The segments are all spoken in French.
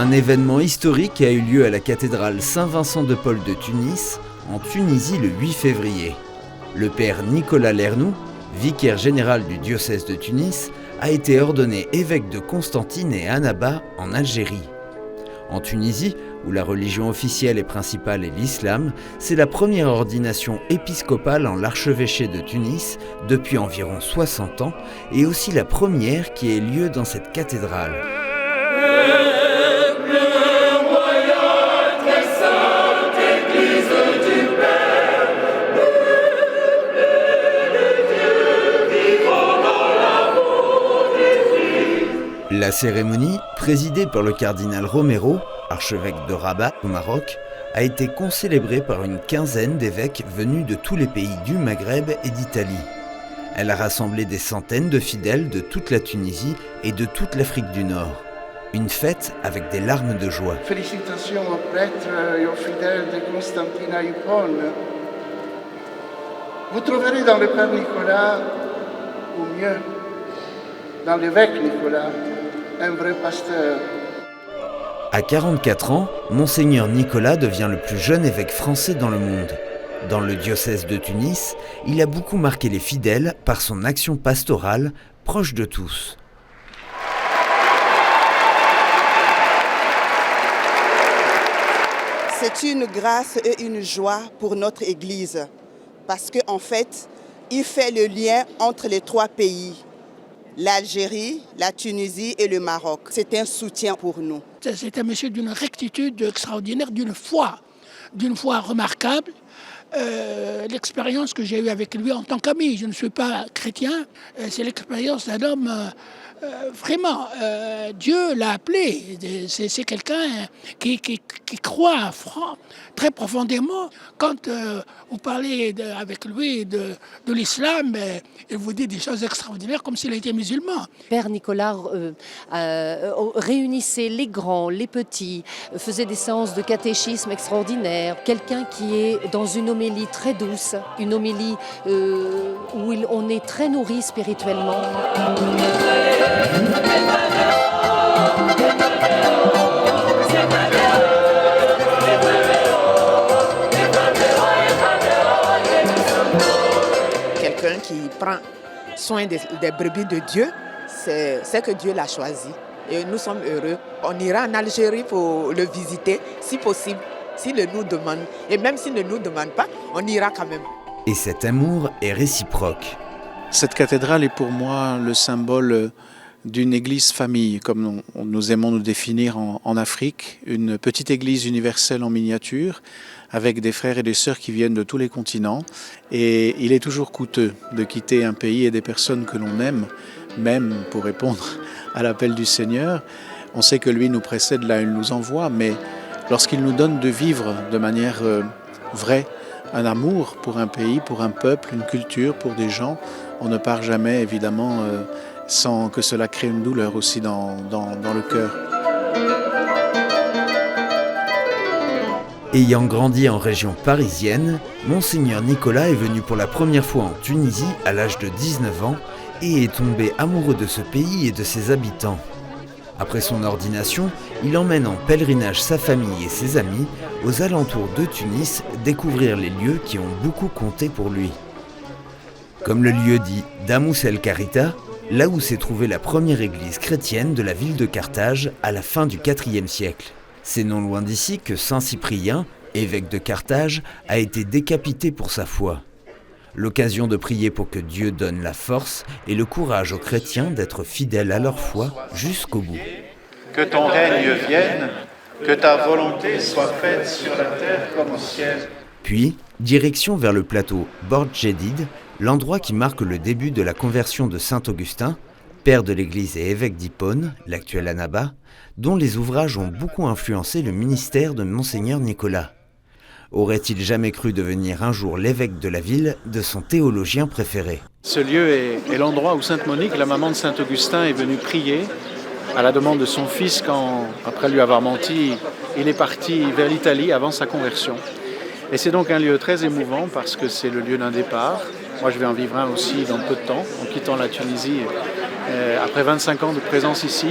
Un événement historique a eu lieu à la cathédrale Saint-Vincent de Paul de Tunis, en Tunisie le 8 février. Le père Nicolas Lernoux, vicaire général du diocèse de Tunis, a été ordonné évêque de Constantine et Annaba en Algérie. En Tunisie, où la religion officielle et principale est l'islam, c'est la première ordination épiscopale en l'archevêché de Tunis depuis environ 60 ans et aussi la première qui ait lieu dans cette cathédrale. La cérémonie, présidée par le cardinal Romero, archevêque de Rabat au Maroc, a été concélébrée par une quinzaine d'évêques venus de tous les pays du Maghreb et d'Italie. Elle a rassemblé des centaines de fidèles de toute la Tunisie et de toute l'Afrique du Nord. Une fête avec des larmes de joie. Félicitations aux prêtres et aux fidèles de Constantine à Hippone. Vous trouverez dans le Père Nicolas, ou mieux, dans l'évêque Nicolas, un vrai pasteur. À 44 ans, Monseigneur Nicolas devient le plus jeune évêque français dans le monde. Dans le diocèse de Tunis, il a beaucoup marqué les fidèles par son action pastorale, proche de tous. C'est une grâce et une joie pour notre Église, parce qu'en fait, il fait le lien entre les trois pays. L'Algérie, la Tunisie et le Maroc. C'est un soutien pour nous. C'est un monsieur d'une rectitude extraordinaire, d'une foi remarquable. L'expérience que j'ai eue avec lui en tant qu'ami, je ne suis pas chrétien, c'est l'expérience d'un homme vraiment, Dieu l'a appelé. C'est quelqu'un qui croit très profondément. Quand vous parlez avec lui de l'islam, il vous dit des choses extraordinaires comme s'il était musulman. Père Nicolas réunissait les grands, les petits, faisait des séances de catéchisme extraordinaires. Quelqu'un qui est dans une homélie très douce, une homélie où on est très nourri spirituellement. Quelqu'un qui prend soin des brebis de Dieu, c'est que Dieu l'a choisi. Et nous sommes heureux. On ira en Algérie pour le visiter, si possible, s'il nous demande. Et même s'il ne nous demande pas, on ira quand même. Et cet amour est réciproque. Cette cathédrale est pour moi le symbole d'une église famille, comme nous aimons nous définir en Afrique, une petite église universelle en miniature, avec des frères et des sœurs qui viennent de tous les continents. Et il est toujours coûteux de quitter un pays et des personnes que l'on aime, même pour répondre à l'appel du Seigneur. On sait que lui nous précède là, il nous envoie, mais lorsqu'il nous donne de vivre de manière vraie, un amour pour un pays, pour un peuple, une culture, pour des gens, on ne part jamais évidemment sans que cela crée une douleur aussi dans le cœur. Ayant grandi en région parisienne, Monseigneur Nicolas est venu pour la première fois en Tunisie à l'âge de 19 ans et est tombé amoureux de ce pays et de ses habitants. Après son ordination, il emmène en pèlerinage sa famille et ses amis aux alentours de Tunis découvrir les lieux qui ont beaucoup compté pour lui. Comme le lieu dit Damus el Karita, là où s'est trouvée la première église chrétienne de la ville de Carthage à la fin du IVe siècle. C'est non loin d'ici que Saint Cyprien, évêque de Carthage, a été décapité pour sa foi. L'occasion de prier pour que Dieu donne la force et le courage aux chrétiens d'être fidèles à leur foi jusqu'au bout. Que ton règne vienne, que ta volonté soit faite sur la terre comme au ciel. Puis, direction vers le plateau Bord Jedid, l'endroit qui marque le début de la conversion de saint Augustin, père de l'Église et évêque d'Hippone, l'actuel Annaba, dont les ouvrages ont beaucoup influencé le ministère de Monseigneur Nicolas. Aurait-il jamais cru devenir un jour l'évêque de la ville de son théologien préféré? Ce lieu est l'endroit où Sainte Monique, la maman de Saint Augustin, est venue prier à la demande de son fils quand, après lui avoir menti, il est parti vers l'Italie avant sa conversion. Et c'est donc un lieu très émouvant parce que c'est le lieu d'un départ. Moi, je vais en vivre un aussi dans peu de temps, en quittant la Tunisie après 25 ans de présence ici.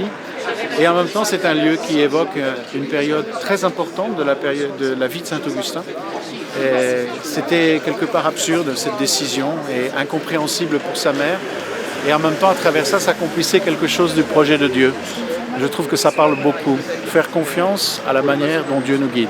Et en même temps, c'est un lieu qui évoque une période très importante de la vie de Saint-Augustin. C'était quelque part absurde, cette décision, et incompréhensible pour sa mère. Et en même temps, à travers ça s'accomplissait quelque chose du projet de Dieu. Je trouve que ça parle beaucoup. Faire confiance à la manière dont Dieu nous guide.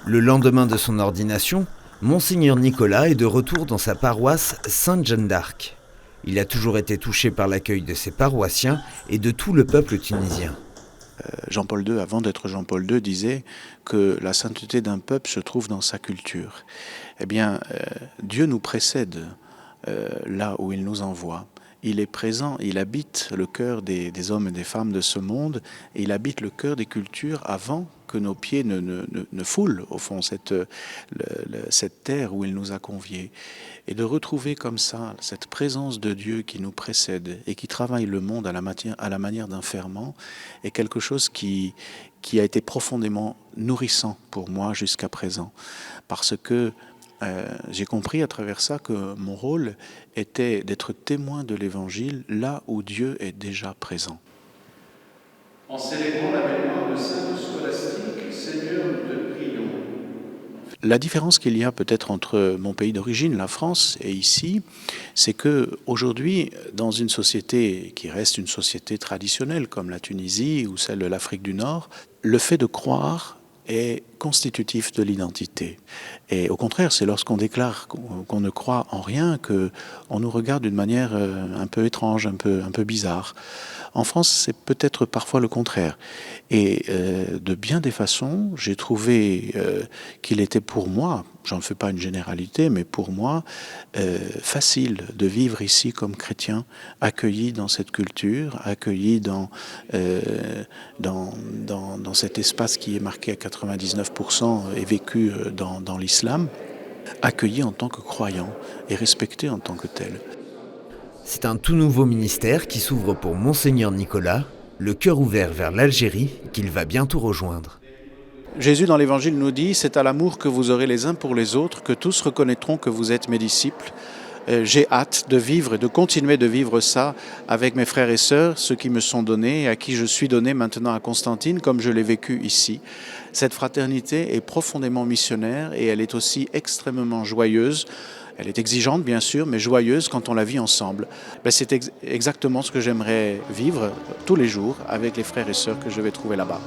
Le lendemain de son ordination, Monseigneur Nicolas est de retour dans sa paroisse Sainte-Jeanne d'Arc. Il a toujours été touché par l'accueil de ses paroissiens et de tout le peuple tunisien. Jean-Paul II, avant d'être Jean-Paul II, disait que la sainteté d'un peuple se trouve dans sa culture. Eh bien, Dieu nous précède là où il nous envoie. Il est présent, il habite le cœur des hommes et des femmes de ce monde, et il habite le cœur des cultures avant que nos pieds ne foulent, au fond, cette terre où il nous a conviés. Et de retrouver comme ça cette présence de Dieu qui nous précède et qui travaille le monde à la manière d'un ferment est quelque chose qui a été profondément nourrissant pour moi jusqu'à présent. Parce que j'ai compris à travers ça que mon rôle était d'être témoin de l'Évangile là où Dieu est déjà présent. En célébrant la mémoire de Saint Scolastique, Seigneur, nous te prions. La différence qu'il y a peut-être entre mon pays d'origine, la France, et ici, c'est que aujourd'hui, dans une société qui reste une société traditionnelle comme la Tunisie ou celle de l'Afrique du Nord, le fait de croire est constitutif de l'identité. Et au contraire, c'est lorsqu'on déclare qu'on ne croit en rien qu'on nous regarde d'une manière un peu étrange, un peu bizarre. En France, c'est peut-être parfois le contraire. Et de bien des façons, j'ai trouvé qu'il était pour moi, j'en fais pas une généralité, mais pour moi, facile de vivre ici comme chrétien, accueilli dans cette culture, accueilli dans cet espace qui est marqué à 99% et vécu dans l'islam, accueilli en tant que croyant et respecté en tant que tel. C'est un tout nouveau ministère qui s'ouvre pour Monseigneur Nicolas, le cœur ouvert vers l'Algérie qu'il va bientôt rejoindre. Jésus dans l'Évangile nous dit « C'est à l'amour que vous aurez les uns pour les autres que tous reconnaîtront que vous êtes mes disciples ». J'ai hâte de vivre et de continuer de vivre ça avec mes frères et sœurs, ceux qui me sont donnés et à qui je suis donné maintenant à Constantine, comme je l'ai vécu ici. Cette fraternité est profondément missionnaire et elle est aussi extrêmement joyeuse. Elle est exigeante, bien sûr, mais joyeuse quand on la vit ensemble. C'est exactement ce que j'aimerais vivre tous les jours avec les frères et sœurs que je vais trouver là-bas.